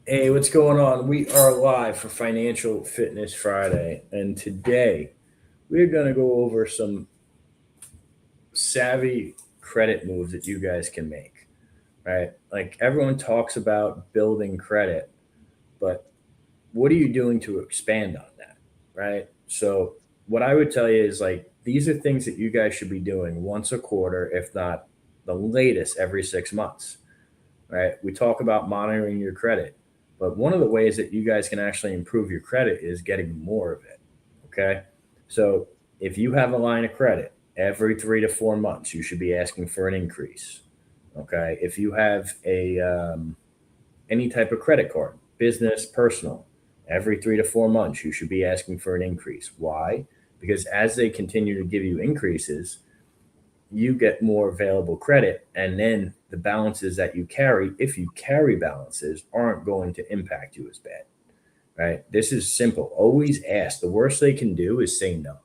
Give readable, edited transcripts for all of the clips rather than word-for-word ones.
Hey, what's going on? We are live for Financial Fitness Friday, and today we're going to go over some savvy credit moves that you guys can make, right? Like everyone talks about building credit, but what are you doing to expand on that, right? So, what I would tell you is like these are things that you guys should be doing once a quarter, if not the latest every 6 months, right? We talk about monitoring your credit, but one of the ways that you guys can actually improve your credit is getting more of it. Okay. So if you have a line of credit every 3 to 4 months, you should be asking for an increase. Okay. If you have any type of credit card, business, personal, every 3 to 4 months, you should be asking for an increase. Why? Because as they continue to give you increases, you get more available credit, and then the balances that you carry, if you carry balances, aren't going to impact you as bad, right? This is simple. Always ask. The worst they can do is say no.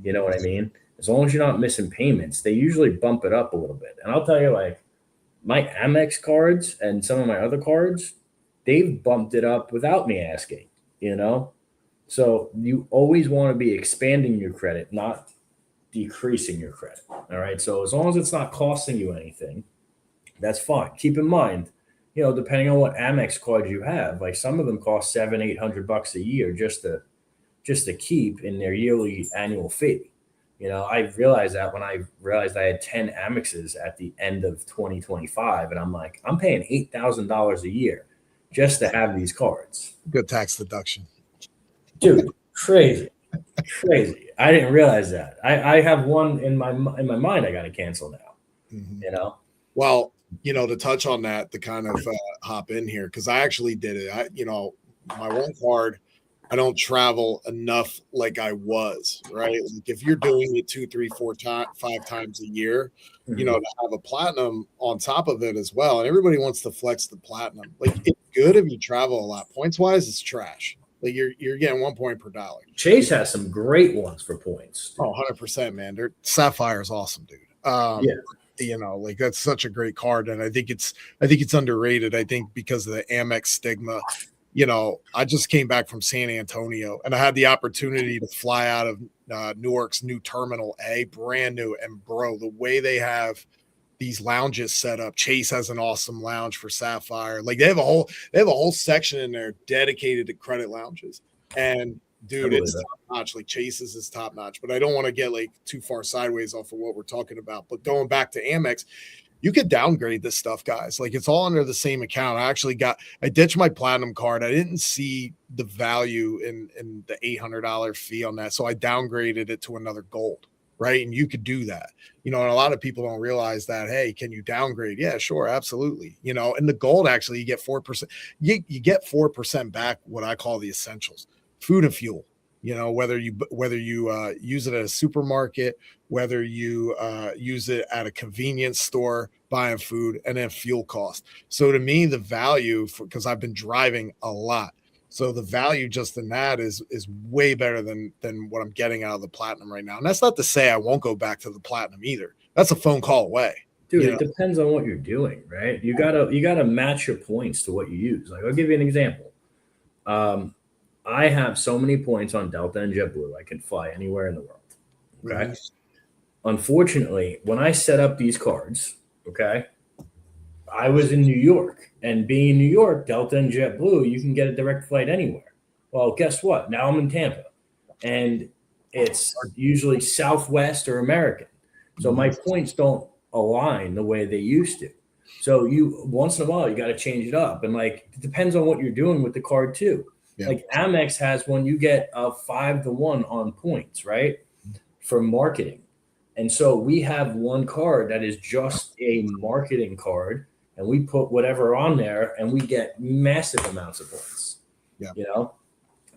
You know Mhm. what I mean? As long as you're not missing payments, they usually bump it up a little bit. And I'll tell you, like, my Amex cards and some of my other cards, they've bumped it up without me asking, you know? So you always want to be expanding your credit, not decreasing your credit. All right. So as long as it's not costing you anything, that's fine. Keep in mind, depending on what Amex card you have, like some of them cost 700-800 bucks a year just to keep in their yearly annual fee. I realized that when I realized I had 10 Amexes at the end of 2025, and I'm like, I'm paying $8,000 a year just to have these cards, Good tax deduction. dude. Crazy, crazy. I didn't realize that. I have one in my mind. I got to cancel now. Mhm. You know. Well, to touch on that, to kind of hop in here, because I actually did it. My one card, I don't travel enough like I was, right? Like if you're doing it two, three, four times, 5 times a year, Mhm. to have a platinum on top of it as well. And everybody wants to flex the platinum. Like it's good if you travel a lot. Points wise, it's trash. Like you're getting 1 point per dollar. Chase has some great ones for points, dude. Oh, 100%, man. Sapphire is awesome, dude. Yeah. Like that's such a great card. And I think it's underrated. I think because of the Amex stigma. I just came back from San Antonio and I had the opportunity to fly out of Newark's new Terminal A, brand new. And bro, the way they have these lounges set up. Chase has an awesome lounge for Sapphire. Like they have a whole section in there dedicated to credit lounges. And I dude, believe it's it. top notch. Like Chase's is top notch. But I don't want to get like too far sideways off of what we're talking about. But going back to Amex, you could downgrade this stuff, guys. Like it's all under the same account. I ditched my platinum card. I didn't see the value in the $800 fee on that. So I downgraded it to another gold. Right. And you could do that, and a lot of people don't realize that. Hey, can you downgrade? Yeah, sure. Absolutely. And the gold, actually, you get 4%. You get 4% back, what I call the essentials, food and fuel. Whether you use it at a supermarket, whether you use it at a convenience store buying food, and then fuel cost. So to me, the value, because I've been driving a lot, so the value just in that is way better than what I'm getting out of the platinum right now. And that's not to say I won't go back to the platinum either. That's a phone call away. Dude, You it know, depends on what you're doing, right? You gotta match your points to what you use. Like I'll give you an example. Um, I have so many points on Delta and JetBlue, I can fly anywhere in the world. Okay. mhm. Unfortunately, when I set up these cards, okay, I was in New York, and being in New York, Delta and JetBlue, you can get a direct flight anywhere. Well, guess what? Now I'm in Tampa, and it's usually Southwest or American. So my Mhm. points don't align the way they used to. So you once in a while you got to change it up, and like it depends on what you're doing with the card too. Yeah. Like Amex has one, you get a 5 to 1 on points, right, for marketing. And so we have one card that is just a marketing card, and we put whatever on there, and we get massive amounts of points. Yeah. You know,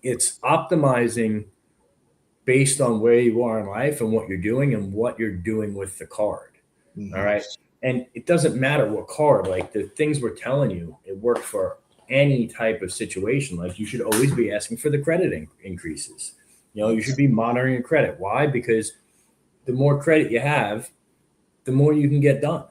it's optimizing based on where you are in life and what you're doing and what you're doing with the card. All Mhm. right. And it doesn't matter what card, like the things we're telling you, it works for any type of situation. Like you should always be asking for the credit increases. You should be monitoring your credit. Why? Because the more credit you have, the more you can get done.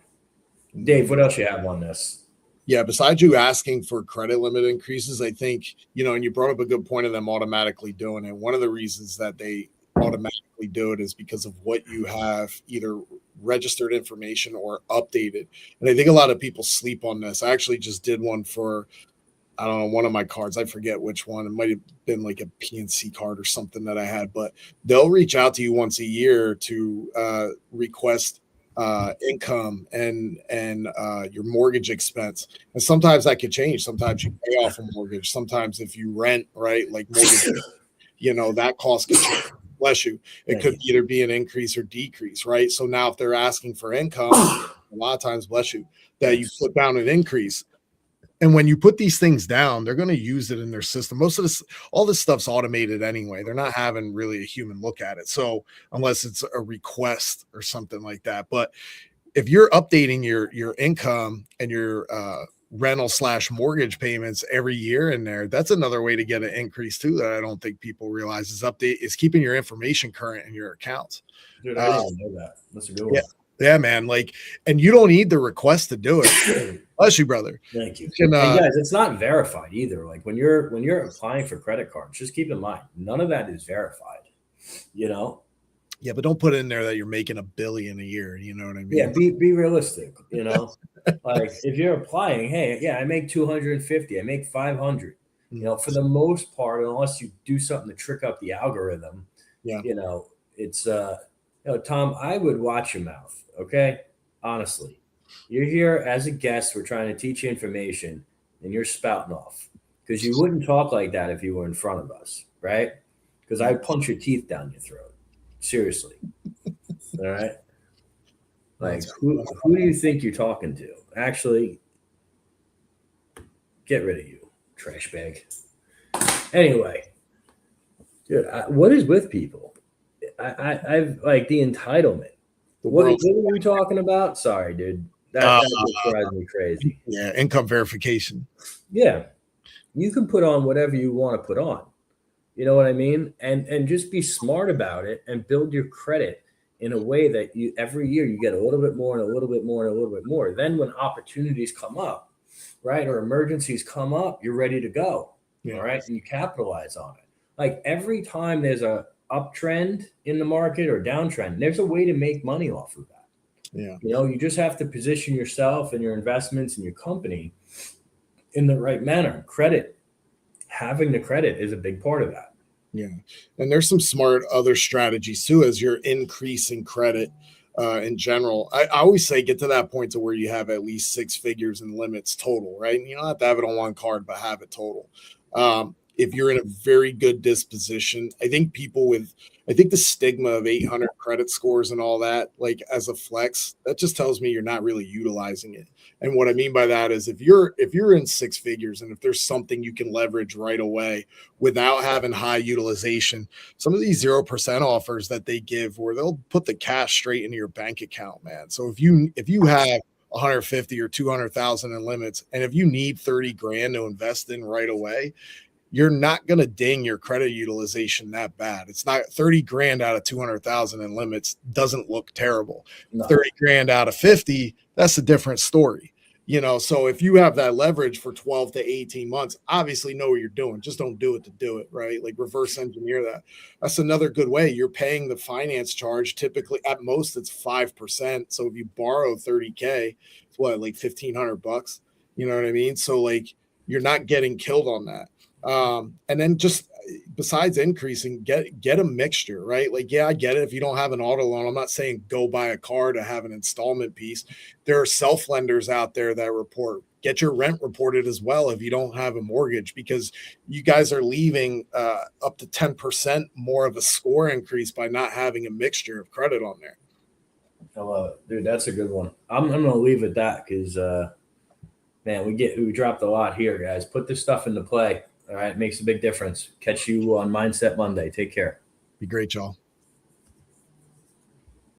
Dave, Mhm. what else you have on this? Yeah, besides you asking for credit limit increases, I think, and you brought up a good point of them automatically doing it. One of the reasons that they automatically do it is because of what you have either registered information or updated. And I think a lot of people sleep on this. I actually just did one for, I don't know, one of my cards. I forget which one. It might have been like a PNC card or something that I had, but they'll reach out to you once a year to request income and your mortgage expense. And sometimes that could change. Sometimes you pay off a mortgage. Sometimes if you rent, right, like mortgage, that cost could change. Bless you. It could either be an increase or decrease, right? So now if they're asking for income, a lot of times, bless you, that you put down an increase. And when you put these things down, they're going to use it in their system. Most of this, all this stuff's automated anyway. They're not having really a human look at it. So unless it's a request or something like that. But if you're updating your income and your rental / mortgage payments every year in there, that's another way to get an increase too that I don't think people realize is keeping your information current in your accounts. Dude, I didn't know that. That's a good one. Yeah, man. And you don't need the request to do it. Bless you, brother. Thank you. And guys, it's not verified either. Like when you're applying for credit cards, just keep in mind, none of that is verified. Yeah, but don't put in there that you're making $1 billion a year. You know what I mean? Yeah, be realistic. Like if you're applying, hey, yeah, I make 250, I make 500. For the most part, unless you do something to trick up the algorithm, it's Tom, I would watch your mouth. Okay, honestly, you're here as a guest. We're trying to teach you information, and you're spouting off because you wouldn't talk like that if you were in front of us, right? Because I'd punch your teeth down your throat. Seriously. All right. Like who do you think you're talking to? Actually, get rid of you, trash bag. Anyway, dude, what is with people? I've like the entitlement. What are we talking about? Sorry, dude. That just drives me crazy. Yeah, income verification. Yeah. You can put on whatever you want to put on. You know what I mean? And just be smart about it and build your credit in a way that you every year you get a little bit more and a little bit more and a little bit more. Then when opportunities come up, right, or emergencies come up, you're ready to go. Yeah. All right. And you capitalize on it. Like every time there's a uptrend in the market or downtrend, there's a way to make money off of that. Yeah. You just have to position yourself and your investments and your company in the right manner. Having the credit is a big part of that. Yeah. And there's some smart other strategies too, as you're increasing credit in general. I always say get to that point to where you have at least 6 figures in limits total, right? And you don't have to have it on one card, but have it total. If you're in a very good disposition, I think the stigma of 800 credit scores and all that, like as a flex, that just tells me you're not really utilizing it. And what I mean by that is if you're in 6 figures and if there's something you can leverage right away without having high utilization, some of these 0% offers that they give where they'll put the cash straight into your bank account, man. So if you have 150 or 200,000 in limits, and if you need 30 grand to invest in right away, you're not going to ding your credit utilization that bad. It's not 30 grand out of 200,000 in limits doesn't look terrible. No. 30 grand out of 50, that's a different story. So if you have that leverage for 12 to 18 months, obviously know what you're doing. Just don't do it to do it, right? Like reverse engineer that. That's another good way. You're paying the finance charge. Typically at most it's 5%. So if you borrow 30K, it's like $1,500, you know what I mean? So like you're not getting killed on that. And then just besides increasing, get a mixture, right? Like, yeah, I get it. If you don't have an auto loan, I'm not saying go buy a car to have an installment piece. There are self lenders out there that report. Get your rent reported as well if you don't have a mortgage, because you guys are leaving up to 10% more of a score increase by not having a mixture of credit on there. I love it, dude. That's a good one. I'm gonna leave it that because man, we dropped a lot here, guys. Put this stuff into play. All right. Makes a big difference. Catch you on Mindset Monday. Take care. Be great, y'all.